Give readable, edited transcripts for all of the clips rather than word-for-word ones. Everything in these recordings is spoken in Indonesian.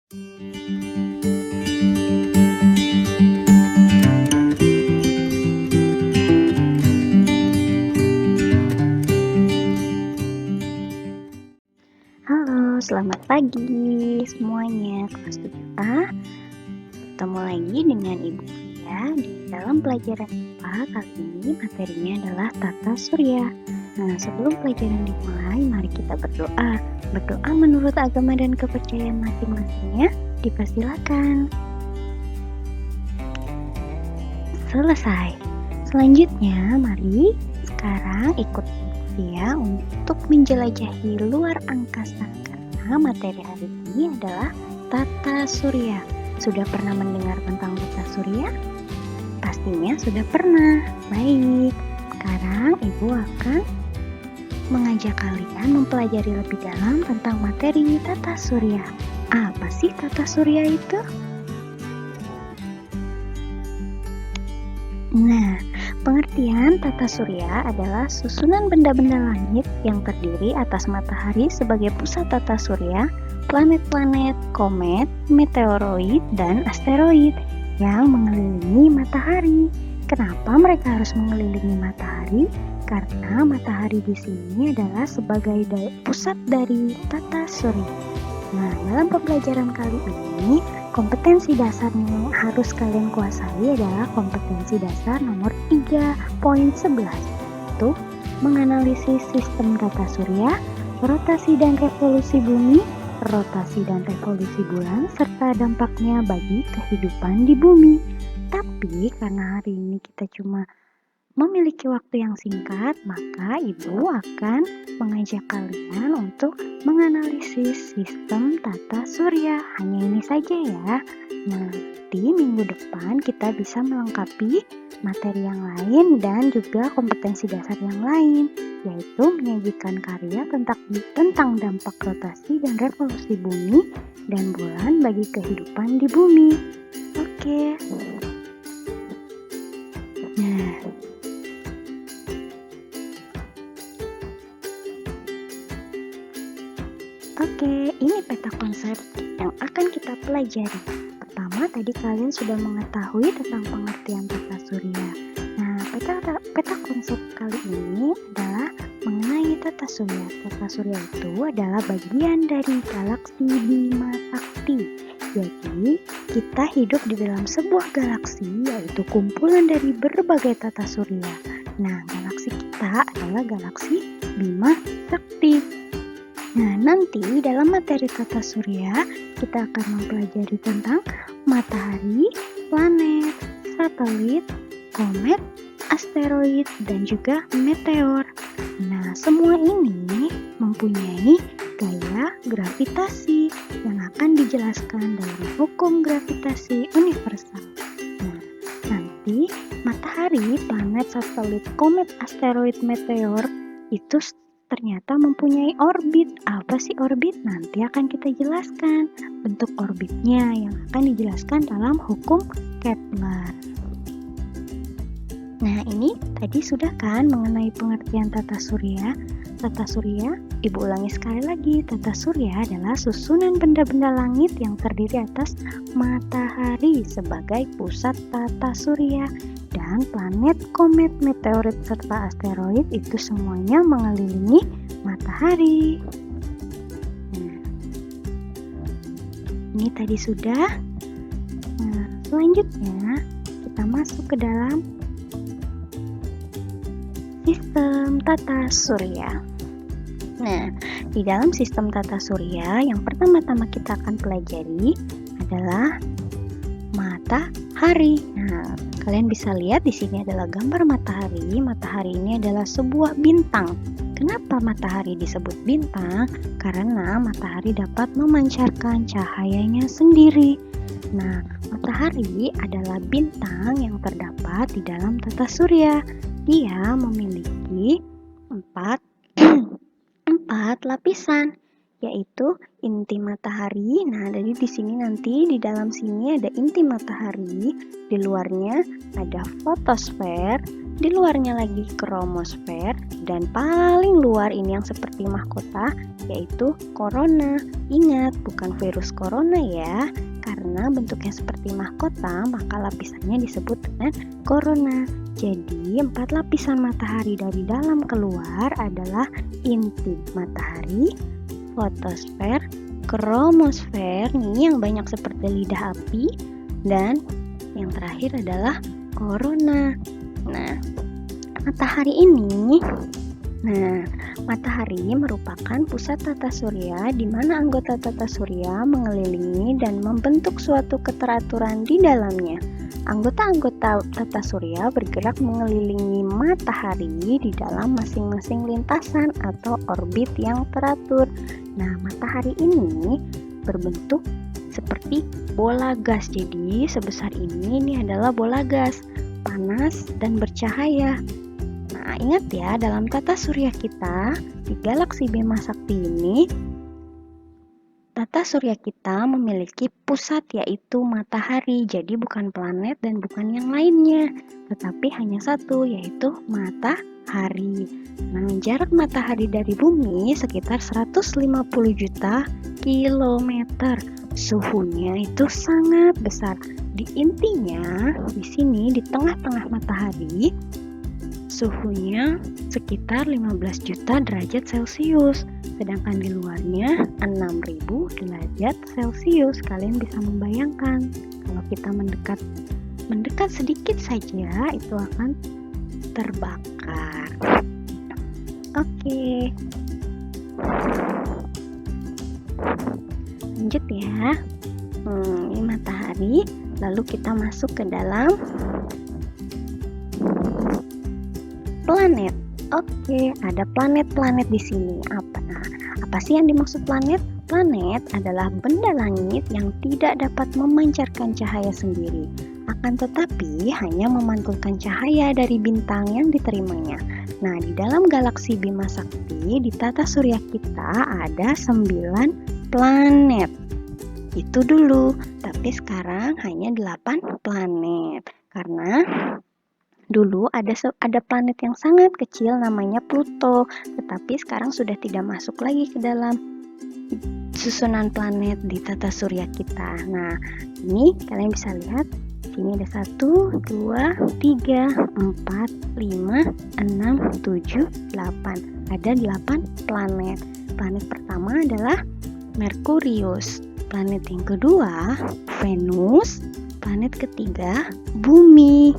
Halo, selamat pagi semuanya, kelas 7A. Ketemu lagi dengan Ibu Fia di dalam pelajaran IPA. Kali ini materinya adalah tata surya. Nah, sebelum pelajaran dimulai, mari kita berdoa. Berdoa menurut agama dan kepercayaan masing-masingnya. Dipersilakan. Selesai. Selanjutnya, mari sekarang ikut Fia untuk menjelajahi luar angkasa, karena materi hari ini adalah tata surya. Sudah pernah mendengar tentang tata surya? Pastinya sudah pernah. Baik, sekarang Ibu akan mengajak kalian mempelajari lebih dalam tentang materi tata surya. Apa sih tata surya itu? Nah, pengertian tata surya adalah susunan benda-benda langit yang terdiri atas matahari sebagai pusat tata surya, planet-planet, komet, meteoroid, dan asteroid yang mengelilingi matahari. Kenapa mereka harus mengelilingi matahari? Karena matahari di sini adalah sebagai pusat dari tata surya. Nah, dalam pembelajaran kali ini, kompetensi dasar yang harus kalian kuasai adalah kompetensi dasar nomor 3.11, yaitu menganalisis sistem tata surya, rotasi dan revolusi bumi, rotasi dan revolusi bulan, serta dampaknya bagi kehidupan di bumi. Tapi karena hari ini kita cuma memiliki waktu yang singkat, maka Ibu akan mengajak kalian untuk menganalisis sistem tata surya. Hanya ini saja ya. Nanti minggu depan kita bisa melengkapi materi yang lain dan juga kompetensi dasar yang lain, yaitu menyajikan karya tentang dampak rotasi dan revolusi bumi dan bulan bagi kehidupan di bumi. Oke. Nah, Oke, ini peta konsep yang akan kita pelajari. Pertama, tadi kalian sudah mengetahui tentang pengertian tata surya. Nah, peta konsep kali ini adalah mengenai tata surya. Tata surya itu adalah bagian dari galaksi Bima Sakti. Jadi, kita hidup di dalam sebuah galaksi, yaitu kumpulan dari berbagai tata surya. Nah, galaksi kita adalah galaksi Bima Sakti. Nah, nanti dalam materi tata surya, kita akan mempelajari tentang matahari, planet, satelit, komet, asteroid, dan juga meteor. Nah, semua ini mempunyai gaya gravitasi yang akan dijelaskan dalam hukum gravitasi universal. Nah, nanti matahari, planet, satelit, komet, asteroid, meteor itu ternyata mempunyai orbit. Apa sih orbit? Nanti akan kita jelaskan bentuk orbitnya yang akan dijelaskan dalam hukum Kepler. Nah, ini tadi sudah kan mengenai pengertian tata surya. Tata surya, Ibu ulangi sekali lagi, tata surya adalah susunan benda-benda langit yang terdiri atas matahari sebagai pusat tata surya, dan planet, komet, meteorit, serta asteroid itu semuanya mengelilingi matahari. Nah, ini tadi sudah. Nah, selanjutnya kita masuk ke dalam sistem tata surya. Nah, di dalam sistem tata surya yang pertama-tama kita akan pelajari adalah matahari. Nah, kalian bisa lihat di sini adalah gambar matahari. Matahari ini adalah sebuah bintang. Kenapa matahari disebut bintang? Karena matahari dapat memancarkan cahayanya sendiri. Nah, matahari adalah bintang yang terdapat di dalam tata surya. Dia memiliki empat lapisan, yaitu inti matahari. Nah, jadi di sini nanti di dalam sini ada inti matahari, di luarnya ada fotosfer, Di luarnya lagi kromosfer, dan paling luar ini yang seperti mahkota, yaitu korona. Ingat, bukan virus corona ya, karena bentuknya seperti mahkota, maka lapisannya disebut dengan korona. Jadi, 4 lapisan matahari dari dalam keluar adalah inti matahari, fotosfer, kromosfer, nih yang banyak seperti lidah api, dan yang terakhir adalah korona. Nah, matahari merupakan pusat tata surya di mana anggota tata surya mengelilingi dan membentuk suatu keteraturan di dalamnya. Anggota-anggota tata surya bergerak mengelilingi matahari di dalam masing-masing lintasan atau orbit yang teratur. Nah, matahari ini berbentuk seperti bola gas. Jadi, sebesar ini adalah bola gas, panas dan bercahaya. Nah, ingat ya, dalam tata surya kita di galaksi Bima Sakti ini, tata surya kita memiliki pusat yaitu matahari. Jadi bukan planet dan bukan yang lainnya, tetapi hanya satu yaitu matahari. Nah, jarak matahari dari bumi sekitar 150 juta kilometer. Suhunya itu sangat besar. Di intinya, di sini di tengah-tengah matahari, suhunya sekitar 15 juta derajat Celcius, sedangkan di luarnya 6.000 derajat Celcius. Kalian bisa membayangkan kalau kita mendekat sedikit saja itu akan terbakar. Oke. Lanjut ya. Ini matahari, lalu kita masuk ke dalam planet. Oke, ada planet-planet di sini. Apa sih yang dimaksud planet? Planet adalah benda langit yang tidak dapat memancarkan cahaya sendiri, akan tetapi hanya memantulkan cahaya dari bintang yang diterimanya. Nah, di dalam galaksi Bima Sakti, di tata surya kita ada 9 planet. Itu dulu, tapi sekarang hanya 8 planet. Karena dulu ada planet yang sangat kecil namanya Pluto, tetapi sekarang sudah tidak masuk lagi ke dalam susunan planet di tata surya kita. Nah, ini kalian bisa lihat, sini ada 1, 2, 3, 4, 5, 6, 7, 8. Ada 8 planet. Planet pertama adalah Merkurius. Planet yang kedua, Venus. Planet ketiga, Bumi.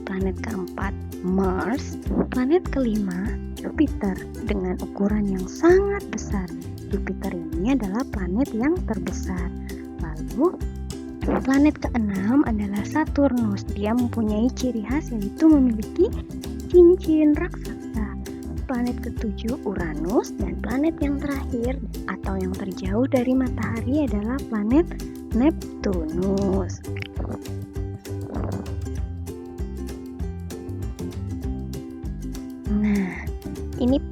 Planet keempat, Mars. Planet kelima, Jupiter dengan ukuran yang sangat besar. Jupiter ini adalah planet yang terbesar. Lalu, planet keenam adalah Saturnus. Dia mempunyai ciri khas yaitu memiliki cincin raksasa. Planet ketujuh, Uranus. Dan planet yang terakhir atau yang terjauh dari matahari adalah planet Neptunus. Nah, ini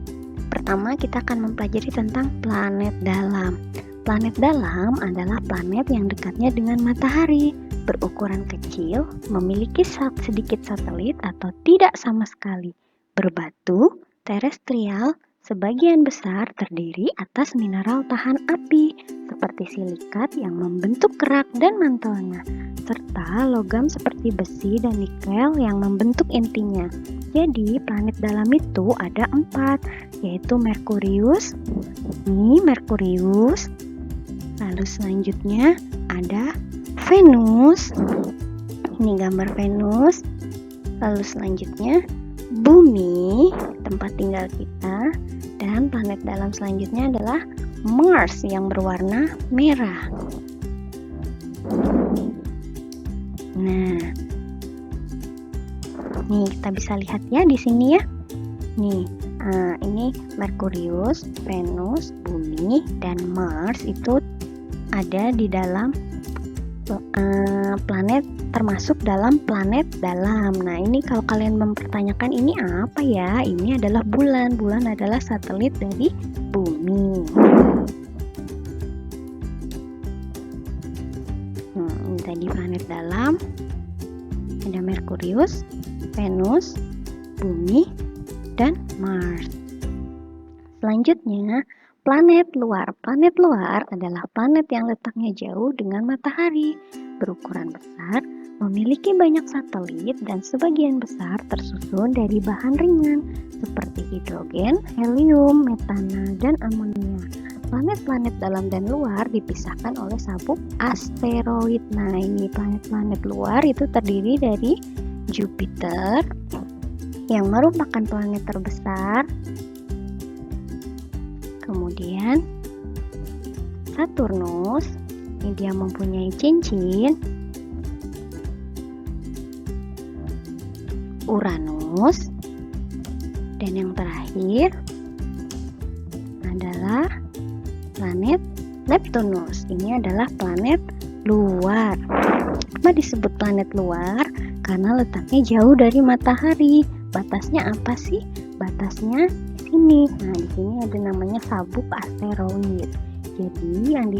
pertama kita akan mempelajari tentang planet dalam. Planet dalam adalah planet yang dekatnya dengan matahari, berukuran kecil, memiliki sedikit satelit atau tidak sama sekali, berbatu, terestrial, sebagian besar terdiri atas mineral tahan api, seperti silikat yang membentuk kerak dan mantelnya, serta logam seperti besi dan nikel yang membentuk intinya. Jadi, planet dalam itu ada 4, yaitu Merkurius. Ini Merkurius. Lalu selanjutnya ada Venus. Ini gambar Venus. Lalu selanjutnya Bumi, tempat tinggal kita. Dan planet dalam selanjutnya adalah Mars yang berwarna merah. Nah, nih kita bisa lihat ya di sini ya. Nih, ini Merkurius, Venus, Bumi, dan Mars itu ada di dalam planet, termasuk dalam planet dalam. Nah, ini kalau kalian mempertanyakan ini apa ya? Ini adalah bulan. Bulan adalah satelit dari Bumi. Ini tadi planet dalam. Ada Merkurius, Venus, Bumi, dan Mars. Selanjutnya, planet luar. Planet luar adalah planet yang letaknya jauh dengan matahari, berukuran besar, memiliki banyak satelit, dan sebagian besar tersusun dari bahan ringan seperti hidrogen, helium, metana, dan amonia. Planet-planet dalam dan luar dipisahkan oleh sabuk asteroid. Nah, ini planet-planet luar itu terdiri dari Jupiter yang merupakan planet terbesar, kemudian Saturnus, ini dia mempunyai cincin, Uranus, dan yang terakhir adalah planet Neptunus. Ini adalah planet luar. Kenapa disebut planet luar? Karena letaknya jauh dari matahari. Batasnya apa sih? Batasnya di sini. Nah, di sini ada namanya sabuk asteroid. Jadi yang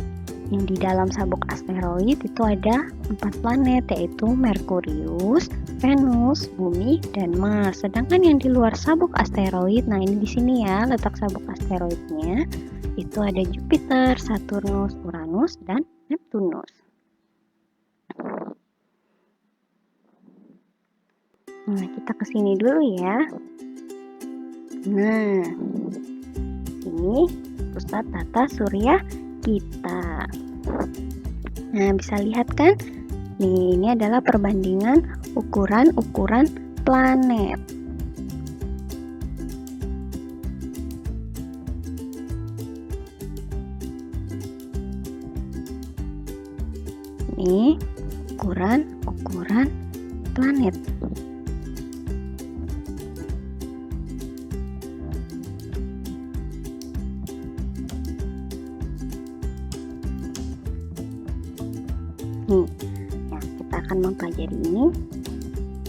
di dalam sabuk asteroid itu ada 4 planet, yaitu Merkurius, Venus, Bumi, dan Mars. Sedangkan yang di luar sabuk asteroid, nah ini di sini ya letak sabuk asteroidnya, itu ada Jupiter, Saturnus, Uranus, dan Neptunus. Nah, kita ke sini dulu ya. Nah, sini pusat tata surya kita. Nah, bisa lihat kan? Ini adalah perbandingan ukuran-ukuran planet. Ini ukuran-ukuran planet. Nih, ya, kita akan mempelajari ini.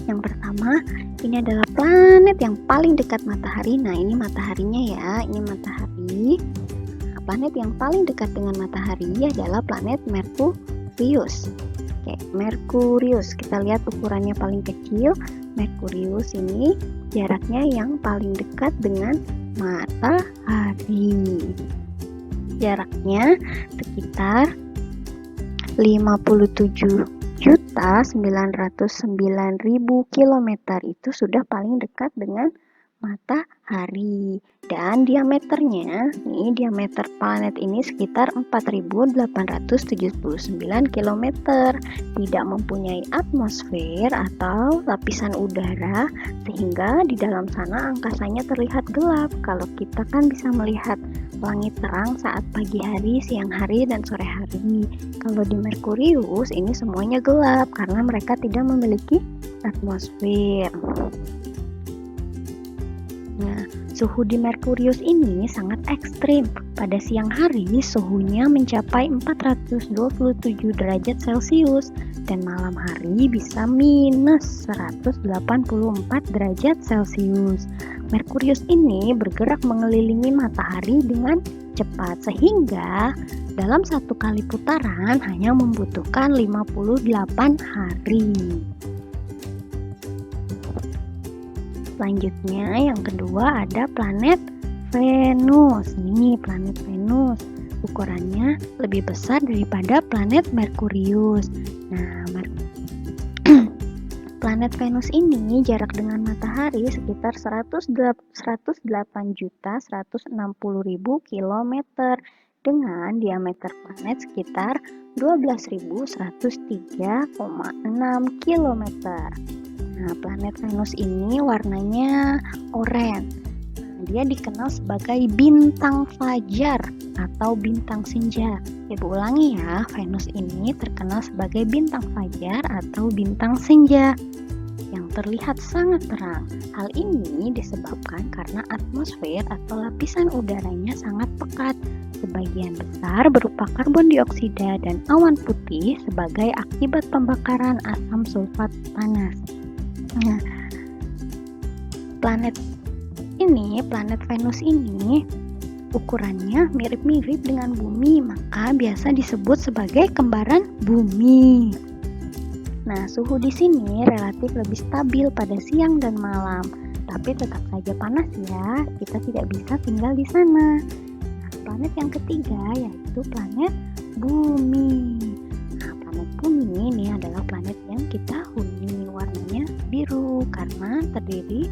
Yang pertama, ini adalah planet yang paling dekat matahari. Nah, ini mataharinya ya, ini matahari. Nah, planet yang paling dekat dengan matahari adalah planet Merkurius. Oke, Merkurius. Kita lihat ukurannya paling kecil. Merkurius ini jaraknya yang paling dekat dengan matahari. Jaraknya sekitar 57.909.000 km. Itu sudah paling dekat dengan matahari. Dan diameternya, nih diameter planet ini sekitar 4.879 km. Tidak mempunyai atmosfer atau lapisan udara, sehingga di dalam sana angkasanya terlihat gelap. Kalau kita kan bisa melihat langit terang saat pagi hari, siang hari, dan sore hari. Kalau di Merkurius ini semuanya gelap karena mereka tidak memiliki atmosfer. Nah, suhu di Merkurius ini sangat ekstrim. Pada siang hari suhunya mencapai 427 derajat Celcius dan malam hari bisa minus 184 derajat Celcius. Merkurius ini bergerak mengelilingi matahari dengan cepat sehingga dalam satu kali putaran hanya membutuhkan 58 hari. Selanjutnya yang kedua ada planet Venus. Ini planet Venus. Ukurannya lebih besar daripada planet Merkurius. Nah, planet Venus ini jarak dengan matahari sekitar 108.160.000 km dengan diameter planet sekitar 12.103,6 km. Nah, planet Venus ini warnanya oranye. Dia dikenal sebagai bintang fajar atau bintang senja. Ibu ulangi ya, Venus ini terkenal sebagai bintang fajar atau bintang senja yang terlihat sangat terang. Hal ini disebabkan karena atmosfer atau lapisan udaranya sangat pekat. Sebagian besar berupa karbon dioksida dan awan putih sebagai akibat pembakaran asam sulfat panas. Nah, planet Venus ini ukurannya mirip-mirip dengan bumi, maka biasa disebut sebagai kembaran bumi. Nah, suhu di sini relatif lebih stabil pada siang dan malam. tapi tetap saja panas ya. Kita tidak bisa tinggal di sana. Nah, planet yang ketiga yaitu planet Bumi. Nah, planet Bumi ini adalah planet yang kita huni, warnanya biru karena terdiri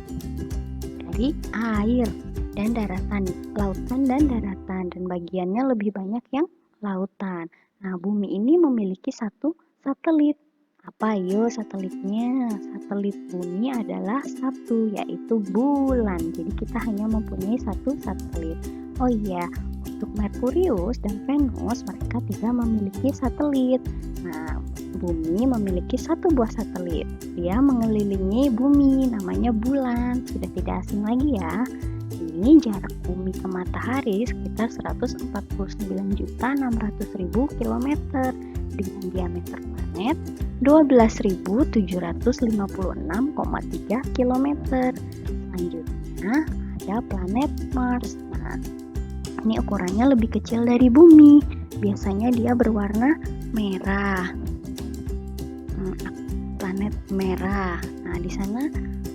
dari air dan daratan, lautan dan daratan, dan bagiannya lebih banyak yang lautan. Nah, Bumi ini memiliki satu satelit. Apa yuk satelitnya? Satelit Bumi adalah satu, yaitu bulan. Jadi kita hanya mempunyai satu satelit. Oh iya, untuk Merkurius dan Venus mereka tidak memiliki satelit. Nah, Bumi memiliki satu buah satelit. Dia mengelilingi Bumi, namanya bulan. Sudah tidak asing lagi ya. Ini jarak Bumi ke matahari sekitar 149.600.000 km dengan diameter planet 12.756,3 km. Selanjutnya ada planet Mars. Nah, ini ukurannya lebih kecil dari Bumi. Biasanya dia berwarna merah. Planet merah. Nah, di sana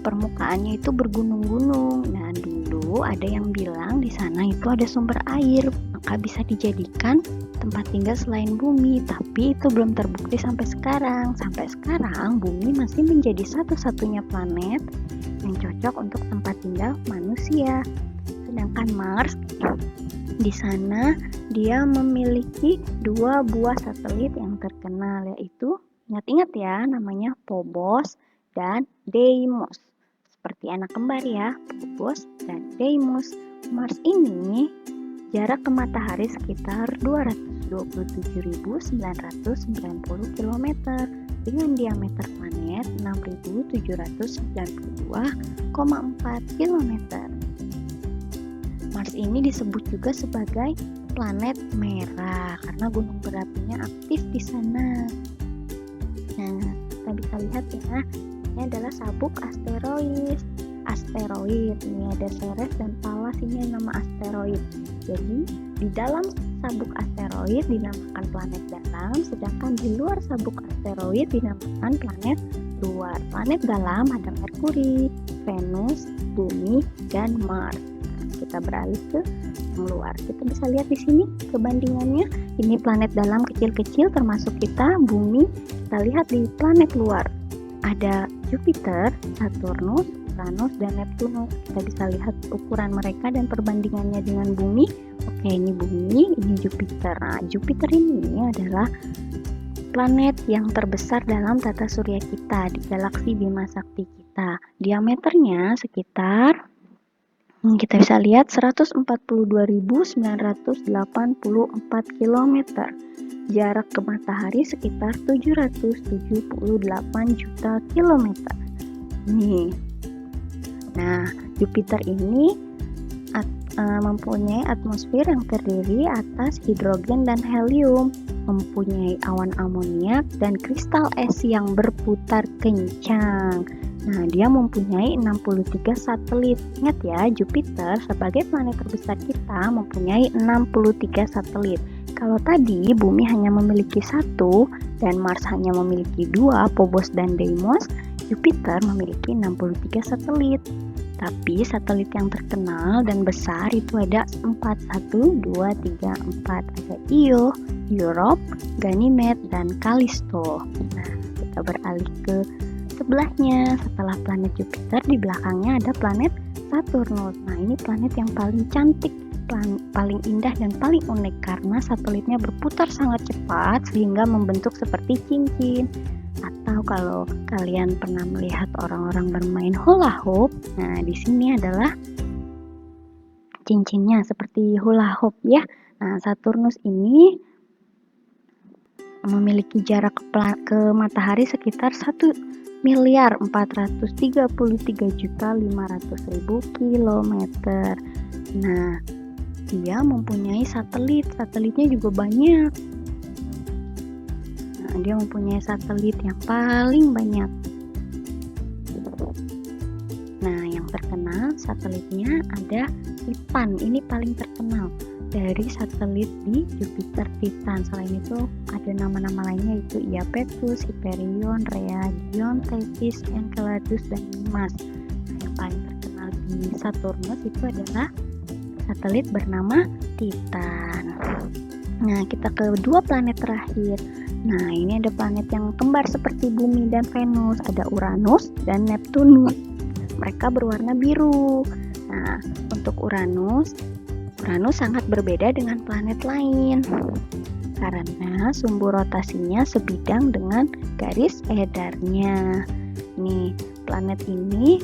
permukaannya itu bergunung-gunung. Nah, dulu ada yang bilang di sana itu ada sumber air, maka bisa dijadikan tempat tinggal selain Bumi, tapi itu belum terbukti sampai sekarang. Sampai sekarang Bumi masih menjadi satu-satunya planet yang cocok untuk tempat tinggal manusia. Sedangkan Mars di sana dia memiliki dua buah satelit yang terkenal, yaitu ingat-ingat ya, namanya Phobos dan Deimos. Seperti anak kembar ya, Phobos dan Deimos. Mars ini jarak ke matahari sekitar 227.990 km dengan diameter planet 6.792,4 km. Mars ini disebut juga sebagai planet merah karena gunung berapinya aktif di sana. Nah, kita bisa lihat ya, ini adalah sabuk asteroid. Ini ada Ceres dan Pallas, ini nama asteroid. Jadi di dalam sabuk asteroid dinamakan planet dalam, sedangkan di luar sabuk asteroid dinamakan planet luar. Planet dalam ada Merkuri, Venus, Bumi, dan Mars. Kita beralih ke yang luar. Kita bisa lihat di sini kebandingannya. Ini planet dalam kecil-kecil termasuk kita, Bumi. Kita lihat di planet luar. Ada Jupiter, Saturnus, Uranus, dan Neptunus. Kita bisa lihat ukuran mereka dan perbandingannya dengan Bumi. Oke, ini Bumi, ini Jupiter. Nah, Jupiter ini adalah planet yang terbesar dalam tata surya kita di galaksi Bima Sakti kita. Diameternya sekitar kita bisa lihat 142.984 km. Jarak ke matahari sekitar 778 juta kilometer. Nih. Nah, Jupiter ini mempunyai atmosfer yang terdiri atas hidrogen dan helium, mempunyai awan amoniak dan kristal es yang berputar kencang. Nah, dia mempunyai 63 satelit. Ingat ya, Jupiter sebagai planet terbesar kita mempunyai 63 satelit. Kalau tadi Bumi hanya memiliki satu dan Mars hanya memiliki dua, Phobos dan Deimos, Jupiter memiliki 63 satelit. Tapi satelit yang terkenal dan besar itu ada 4, 1, 2, 3, 4. Ada Io, Europa, Ganymede, dan Callisto. Nah, kita beralih ke sebelahnya. Setelah planet Jupiter, di belakangnya ada planet Saturnus. Nah, ini planet yang paling cantik, paling indah, dan paling unik karena satelitnya berputar sangat cepat sehingga membentuk seperti cincin. Atau kalau kalian pernah melihat orang-orang bermain hula hoop, nah di sini adalah cincinnya seperti hula hoop ya. Nah, Saturnus ini memiliki jarak ke matahari sekitar 1.433.500.000 km. Nah, dia mempunyai satelitnya juga banyak. Nah, dia mempunyai satelit yang paling banyak. Nah, yang terkenal satelitnya ada Titan. Ini paling terkenal dari satelit di Jupiter, Titan. Selain itu ada nama-nama lainnya yaitu Iapetus, Hyperion, Rhea, Dion, Thetis, Enceladus, dan Mimas. Nah, yang paling terkenal dari Saturnus itu adalah satelit bernama Titan. Nah, kita ke dua planet terakhir. Nah, ini ada planet yang kembar seperti Bumi dan Venus, ada Uranus dan Neptunus. Mereka berwarna biru. Nah, untuk Uranus sangat berbeda dengan planet lain karena sumbu rotasinya sebidang dengan garis edarnya. Nih, planet ini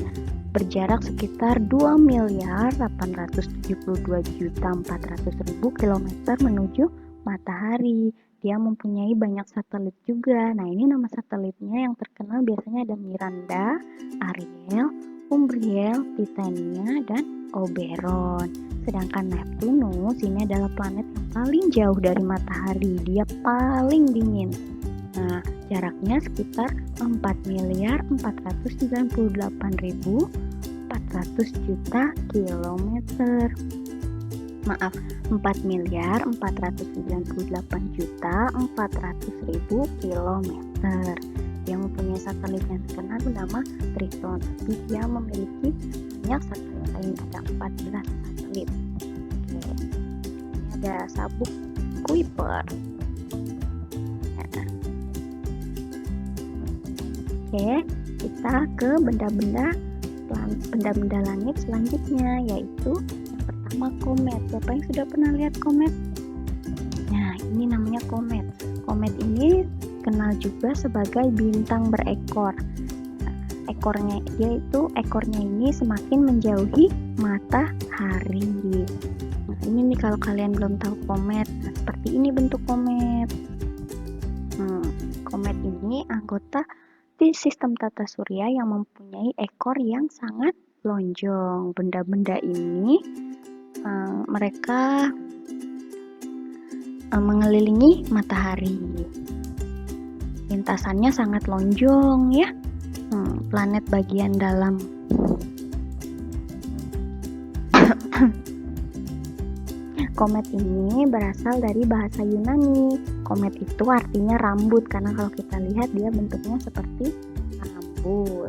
berjarak sekitar 2.872.400.000 kilometer menuju matahari. Dia mempunyai banyak satelit juga. Nah, ini nama satelitnya yang terkenal biasanya ada Miranda, Ariel, Umbriel, Titania, dan Oberon. Sedangkan Neptunus ini adalah planet yang paling jauh dari matahari. Dia paling dingin. Nah, jaraknya sekitar 4.498.400.000 kilometer. Maaf, 4.498.400.000 kilometer. Dia mempunyai satelit yang terkenal bernama Triton, tapi dia memiliki banyak satelit lain, ada 14 satelit. Oke. Ini ada sabuk Kuiper. Oke, kita ke benda-benda langit selanjutnya, yaitu yang pertama komet. Siapa yang sudah pernah lihat komet? Nah, ini namanya komet. Komet ini kenal juga sebagai bintang berekor. Ekornya ini semakin menjauhi matahari. Nah, ini nih kalau kalian belum tahu komet, nah, seperti ini bentuk komet. Komet ini anggota di sistem tata surya yang mempunyai ekor yang sangat lonjong. Benda-benda ini mereka mengelilingi matahari. Lintasannya sangat lonjong ya. Planet bagian dalam. Komet ini berasal dari bahasa Yunani. Komet itu artinya rambut, karena kalau kita lihat dia bentuknya seperti rambut.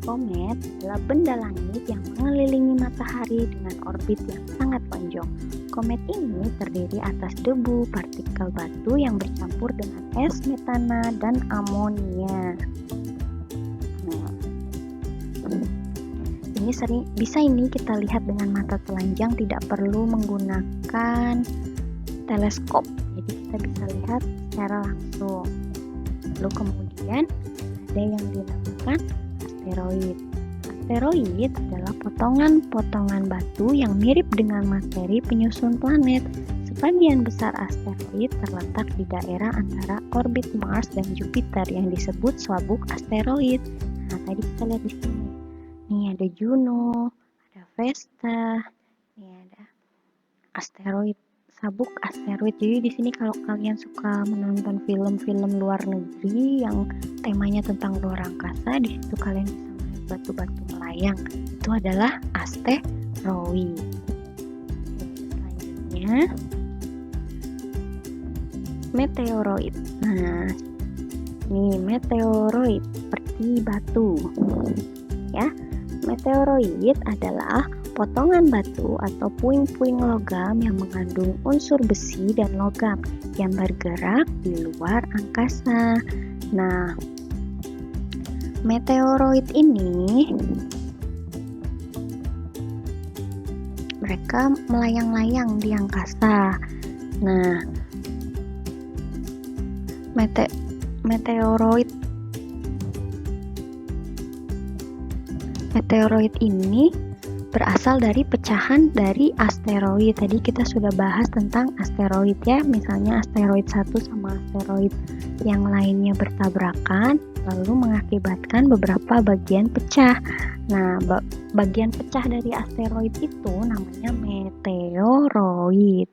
Komet adalah benda langit yang mengelilingi matahari dengan orbit yang sangat lonjong. Komet ini terdiri atas debu, partikel batu yang bercampur dengan es metana dan amonia. Ini kita lihat dengan mata telanjang, tidak perlu menggunakan teleskop. Jadi kita bisa lihat secara langsung. Lalu kemudian ada yang dinamakan asteroid. Asteroid adalah potongan-potongan batu yang mirip dengan materi penyusun planet. Sebagian besar asteroid terletak di daerah antara orbit Mars dan Jupiter yang disebut sabuk asteroid. Nah, tadi kita lihat di sini. Nih ada Juno, ada Vesta, nih ada asteroid, sabuk asteroid. Jadi di sini kalau kalian suka menonton film-film luar negeri yang temanya tentang luar angkasa, di situ kalian bisa melihat batu-batu melayang. Itu adalah asteroid. Selanjutnya meteoroid. Nah, ini meteoroid seperti batu, ya. Meteoroid adalah potongan batu atau puing-puing logam yang mengandung unsur besi dan logam yang bergerak di luar angkasa. Nah, meteoroid ini mereka melayang-layang di angkasa. Nah, meteoroid ini berasal dari pecahan dari asteroid. Tadi kita sudah bahas tentang asteroid ya, misalnya asteroid 1 sama asteroid yang lainnya bertabrakan lalu mengakibatkan beberapa bagian pecah. Nah, bagian pecah dari asteroid itu namanya meteoroid.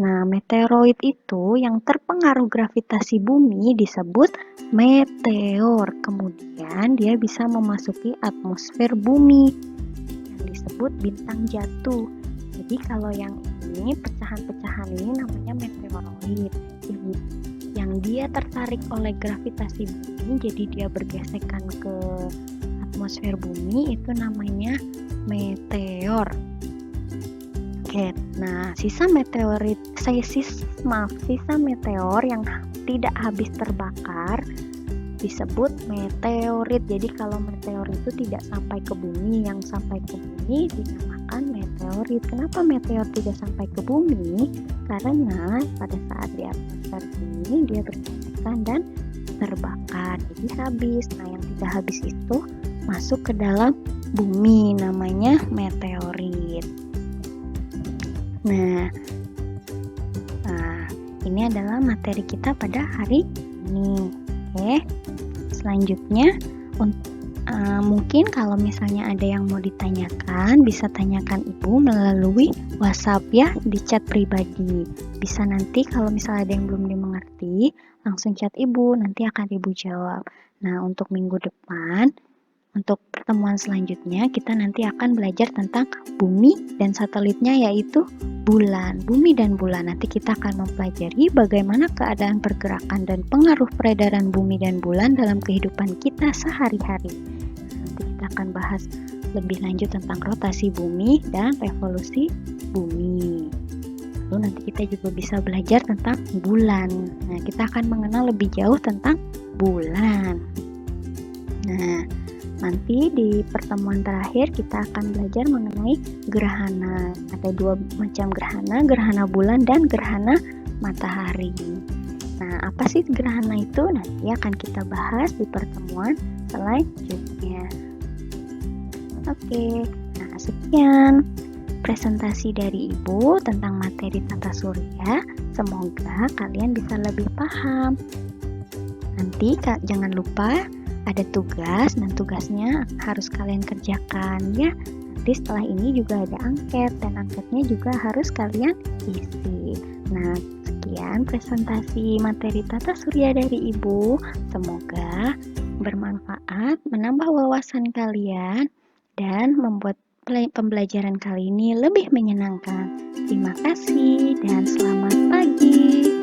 Nah, meteoroid itu yang terpengaruh gravitasi bumi disebut meteor. Kemudian dia bisa memasuki atmosfer bumi yang disebut bintang jatuh. Jadi kalau yang ini, pecahan-pecahan ini namanya meteoroid. Jadi yang dia tertarik oleh gravitasi bumi, jadi dia bergesekan ke atmosfer bumi itu namanya meteor. Oke, nah sisa meteor yang tidak habis terbakar disebut meteorit. Jadi kalau meteor itu tidak sampai ke bumi, yang sampai ke bumi dinamakan meteorit. Kenapa meteor tidak sampai ke bumi? Karena pada saat di atmosfer bumi dia bergesekan dan terbakar, jadi habis. Nah, yang tidak habis itu masuk ke dalam bumi, namanya meteorit. Nah, ini adalah materi kita pada hari ini. Oke, selanjutnya mungkin kalau misalnya ada yang mau ditanyakan, bisa tanyakan Ibu melalui WhatsApp ya, di chat pribadi. Bisa nanti kalau misalnya ada yang belum dimengerti, langsung chat Ibu, nanti akan Ibu jawab. Nah, untuk minggu depan, untuk pertemuan selanjutnya, kita nanti akan belajar tentang bumi dan satelitnya, yaitu bulan, bumi dan bulan. Nanti kita akan mempelajari bagaimana keadaan pergerakan dan pengaruh peredaran bumi dan bulan dalam kehidupan kita sehari-hari. Nanti kita akan bahas lebih lanjut tentang rotasi bumi dan revolusi bumi. Lalu nanti kita juga bisa belajar tentang bulan. Nah, kita akan mengenal lebih jauh tentang bulan. Nah, nanti di pertemuan terakhir kita akan belajar mengenai gerhana. Ada 2 macam gerhana, gerhana bulan dan gerhana matahari. Nah, apa sih gerhana itu? Nanti akan kita bahas di pertemuan selanjutnya. Oke, nah sekian presentasi dari Ibu tentang materi tata surya. Semoga kalian bisa lebih paham. Nanti jangan lupa ada tugas, dan tugasnya harus kalian kerjakan ya. Nanti setelah ini juga ada angket, dan angketnya juga harus kalian isi. Nah, sekian presentasi materi tata surya dari Ibu. Semoga bermanfaat, menambah wawasan kalian, dan membuat pembelajaran kali ini lebih menyenangkan. Terima kasih dan selamat pagi.